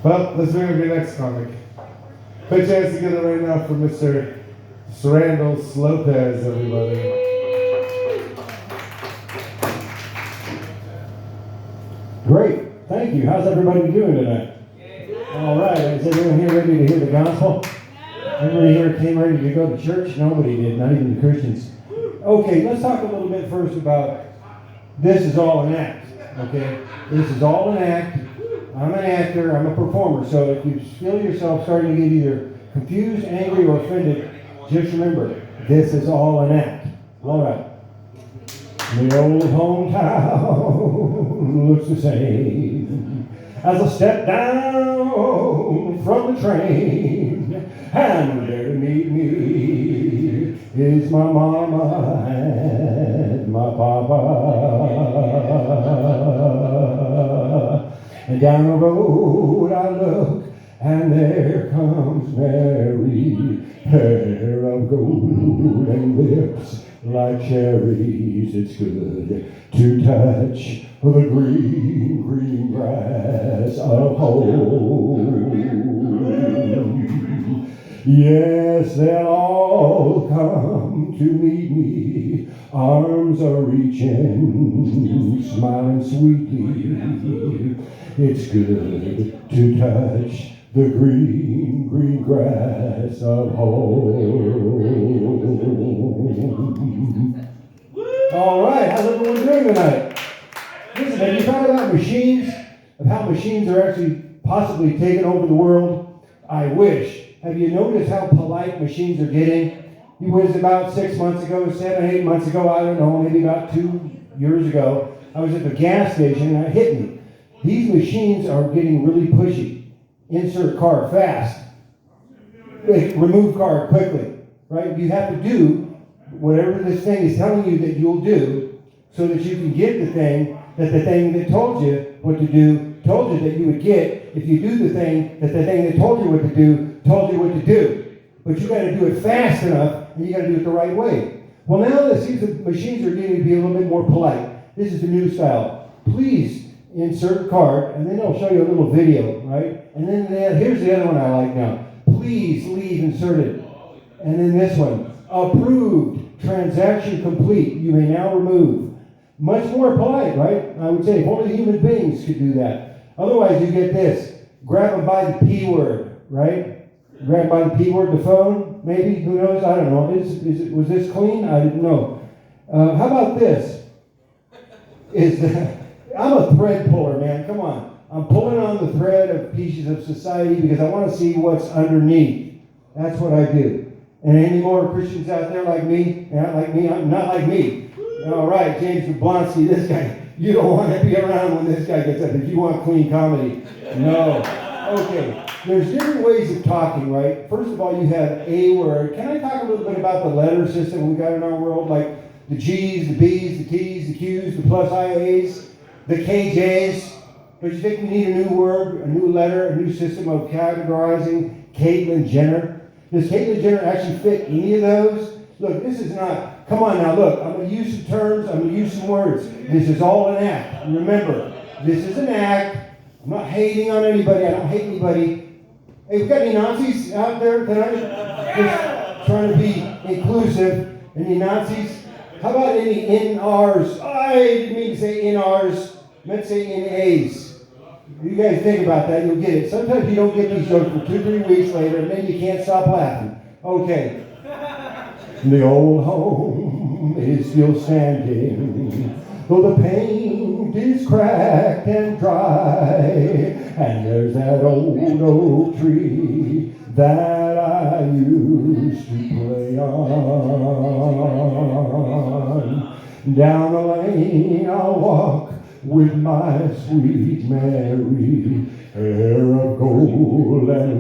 Well, let's bring up your next comic. Put your hands together right now for Mr. Srandall Slopez, everybody. Great, thank you. How's everybody doing tonight? All right, is everyone here ready to hear the gospel? Everybody here came ready to go to church? Nobody did, not even the Christians. Okay, let's talk a little bit first about this is all an act, okay? This is all an act. I'm an actor, I'm a performer, so if you feel yourself starting to get either confused, angry, or offended, just remember, this is all an act. All right. The old hometown looks the same as I step down from the train, and there to meet me is my mama and my papa. And down the road I look, and there comes Mary, hair of gold and lips like cherries. It's good to touch the green, green grass of home. Yes, they'll all come to meet me. Arms are reaching, smiling sweetly. It's good to touch the green, green grass of home. All right, how's everyone doing tonight? Listen, have you thought about machines? Of how machines are actually possibly taking over the world? I wish. Have you noticed how polite machines are getting? It was about 6 months ago, 7, 8 months ago, I don't know, maybe about 2 years ago. I was at the gas station and it hit me. These machines are getting really pushy. Insert card fast. Remove card quickly. Right? You have to do whatever this thing is telling you that you'll do so that you can get the thing that told you what to do, told you that you would get if you do the thing that told you what to do, told you what to do. But you got to do it fast enough, and you got to do it the right way. Well, now that seems the machines are getting to be a little bit more polite. This is the new style. Please insert card, and then they'll show you a little video, right? And then here's the other one I like now. Please leave inserted. And then this one, approved, transaction complete. You may now remove. Much more polite, right? I would say if only human beings could do that. Otherwise, you get this. Grab them by the P word, right? Grab by the P word, the phone, maybe, who knows? I don't know. Was this clean? I didn't know. How about this? I'm a thread puller, man. Come on. I'm pulling on the thread of pieces of society because I want to see what's underneath. That's what I do. And any more Christians out there like me? Not like me. Not like me. All right, James Jablonski, this guy. You don't want to be around when this guy gets up. If you want clean comedy. No. Okay. There's different ways of talking, right? First of all, you have a word. Can I talk a little bit about the letter system we got in our world? Like the G's, the B's, the T's, the Q's, the plus IAs, the KJs. But you think we need a new word, a new letter, a new system of categorizing Caitlyn Jenner? Does Caitlyn Jenner actually fit any of those? Look, this is not, come on now, look, I'm going to use some terms, I'm going to use some words. This is all an act. And remember, this is an act. I'm not hating on anybody, I don't hate anybody. Hey, we got any Nazis out there tonight? Just trying to be inclusive. Any Nazis? How about any NRs? I didn't mean to say NRs, I meant to say NAs. You guys think about that, you'll get it. Sometimes you don't get these jokes for 2-3 weeks later, and then you can't stop laughing. Okay. The old home is still standing, though the paint is cracked and dry, and there's that old oak tree that I used to play on. Down the lane I'll walk with my sweet Mary, hair of gold and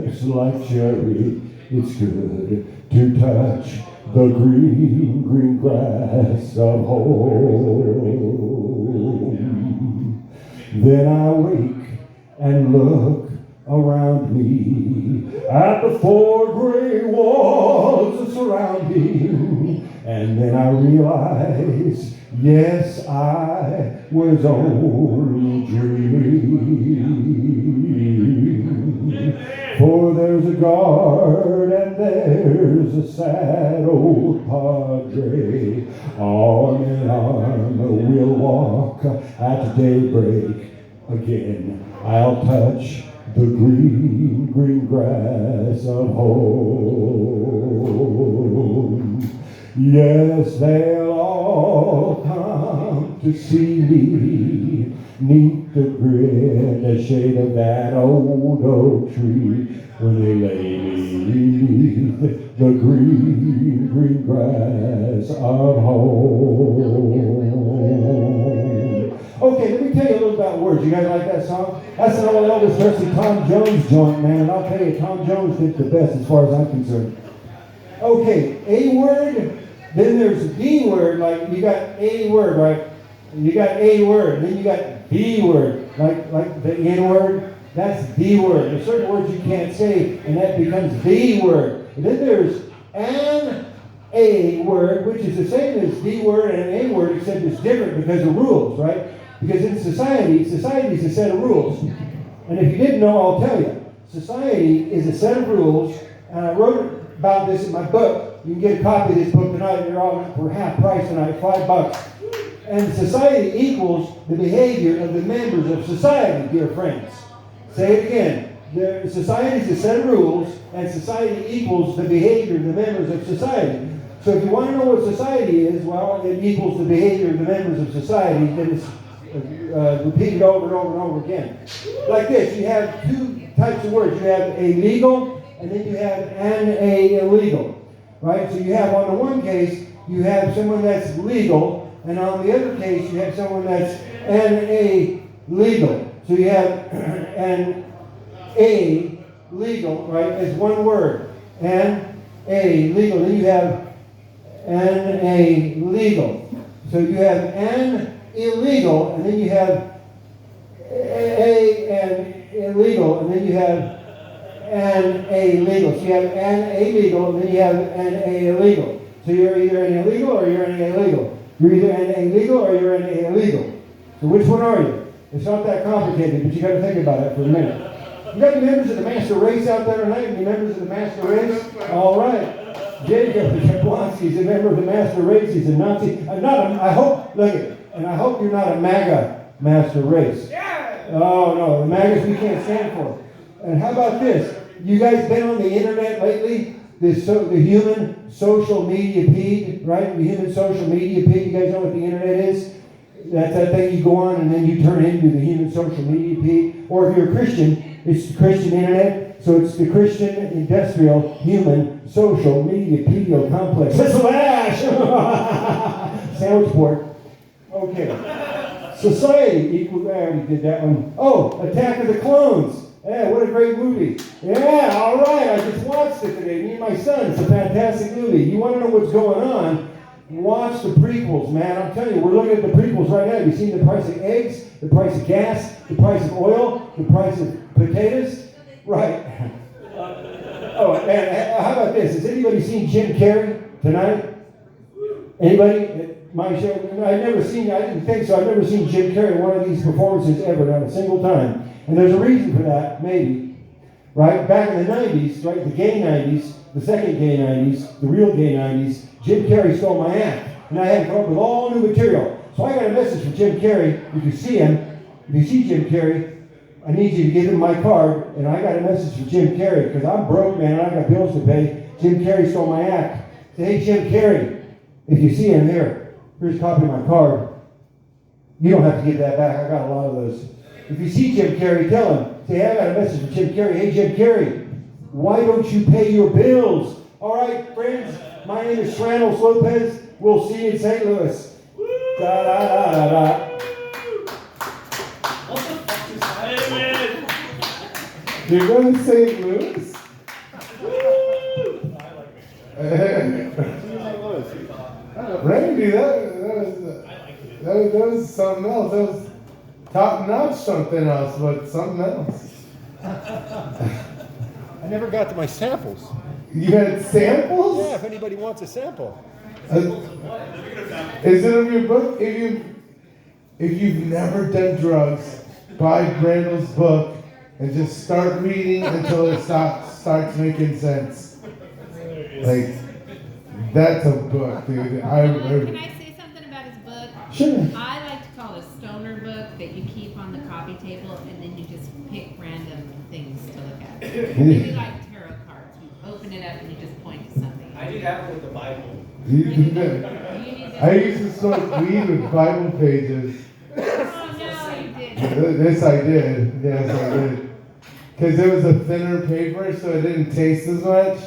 lips like cherry. It's good to touch the green, green grass of home. Then I wake and look around me at the 4 gray walls surrounding, and then I realize, yes, I was only dreaming. there's a guard and there's a sad old padre. Arm in arm we'll walk at daybreak again. I'll touch the green, green grass of home. Yes, they'll all come to see me, neath the grin, the shade of that old oak tree, when they lay me beneath the green, green grass of home. Okay, let me tell you a little about words. You guys like that song? That's an old Elvis Presley Tom Jones joint, man. And I'll tell you, Tom Jones did the best as far as I'm concerned. Okay, a word, then there's the word, like you got a word, right? You got a word, then you got the word, like the N word, that's the word. There's certain words you can't say, and that becomes the word. And then there's an a word, which is the same as the word and an a word, except it's different because of rules, right? Because in society is a set of rules. And if you didn't know, I'll tell you. Society is a set of rules, and I wrote about this in my book. You can get a copy of this book tonight. They're all for half price tonight, $5. And society equals the behavior of the members of society, dear friends. Say it again. Society is a set of rules, and society equals the behavior of the members of society. So if you want to know what society is, well, it equals the behavior of the members of society. Then it's repeated over and over and over again. Like this, you have two types of words. You have a legal, and then you have an illegal. Right? So you have, on the one case, you have someone that's legal, and on the other case, you have someone that's an legal. So you have an legal, right, as one word. An legal. Then you have an illegal. So you have an illegal, and then you have an illegal, and then you have an illegal. So you have an illegal, and then you have an illegal. So you're either an illegal or you're an illegal. You're either an illegal or you're an illegal. So which one are you? It's not that complicated, but you got to think about it for a minute. You got any members of the master race out there tonight? Any members of the master race? All right. Jacob Jablonski is a member of the master race. He's a Nazi. I hope you're not a MAGA master race. Oh, no. The MAGAs we can't stand for. And how about this? You guys been on the internet lately? The human social media feed, right? The human social media feed. You guys know what the internet is? That's that thing you go on and then you turn into the human social media feed. Or if you're a Christian, it's the Christian internet. So it's the Christian industrial human social media pedio complex. Slash! Sandwich board. Okay. Society equals, I already did that one. Oh, Attack of the Clones. Yeah, what a great movie. Yeah, all right. I just watched it today. Me and my son. It's a fantastic movie. You want to know what's going on? Watch the prequels, man. I'm telling you, we're looking at the prequels right now. You've seen the price of eggs, the price of gas, the price of oil, the price of potatoes. Right. Oh, man, how about this? Has anybody seen Jim Carrey tonight? Anybody? My show? I didn't think so. I've never seen Jim Carrey in one of these performances ever, not a single time. And there's a reason for that, maybe. Right? Back in the 90s, right? The gay 90s, the second gay 90s, the real gay 90s, Jim Carrey stole my act. And I had to come up with all new material. So I got a message from Jim Carrey. If you see him, if you see Jim Carrey, I need you to give him my card. And I got a message from Jim Carrey, because I'm broke, man, and I got bills to pay. Jim Carrey stole my act. Say, hey, Jim Carrey, if you see him here, here's a copy of my card. You don't have to give that back. I got a lot of those. If you see Jim Carrey, tell him. Say, hey, I got a message from Jim Carrey. Hey, Jim Carrey, why don't you pay your bills? All right, friends, my name is Srandall Slopez. We'll see you in St. Louis. Da, da, da, da, da. Amen. You're going to St. Louis? Randy, that was something else. That was top-notch something else, but something else. I never got to my samples. You had samples? Yeah, if anybody wants a sample. Is it in your book? If you've never done drugs, buy Randall's book, and just start reading until it starts making sense. Like, that's a book, dude. Can I say something about his book? Sure. I like to call it a stoner book that you keep on the coffee table and then you just pick random things to look at. Maybe like tarot cards. You open it up and you just point to something. I do that with the Bible. I used to smoke weed with Bible pages. Oh no, you didn't. This I did. Yes, I did. Because it was a thinner paper, so it didn't taste as much.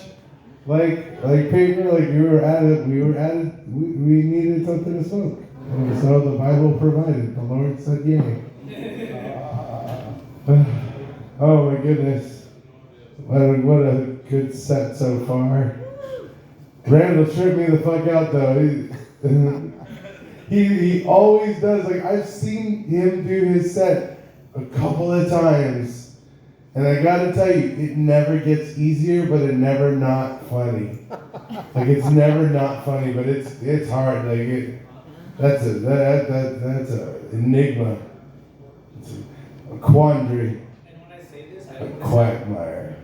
Like paper, like we needed something to smoke. And so the Bible provided. The Lord said yea. Oh my goodness. What a good set so far. Randall tripped me the fuck out though. He always does. Like, I've seen him do his set a couple of times. And I gotta tell you, it never gets easier, but it never not funny. Like, it's never not funny, but it's hard. Like, that's a enigma. It's a quandary. And when I say this, I A don't quagmire.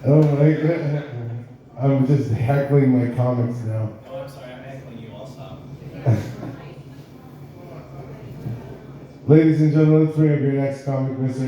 Oh my god. I'm just heckling my comics now. Oh, I'm sorry, I'm heckling you also. Ladies and gentlemen, let's bring up your next comic, Mr.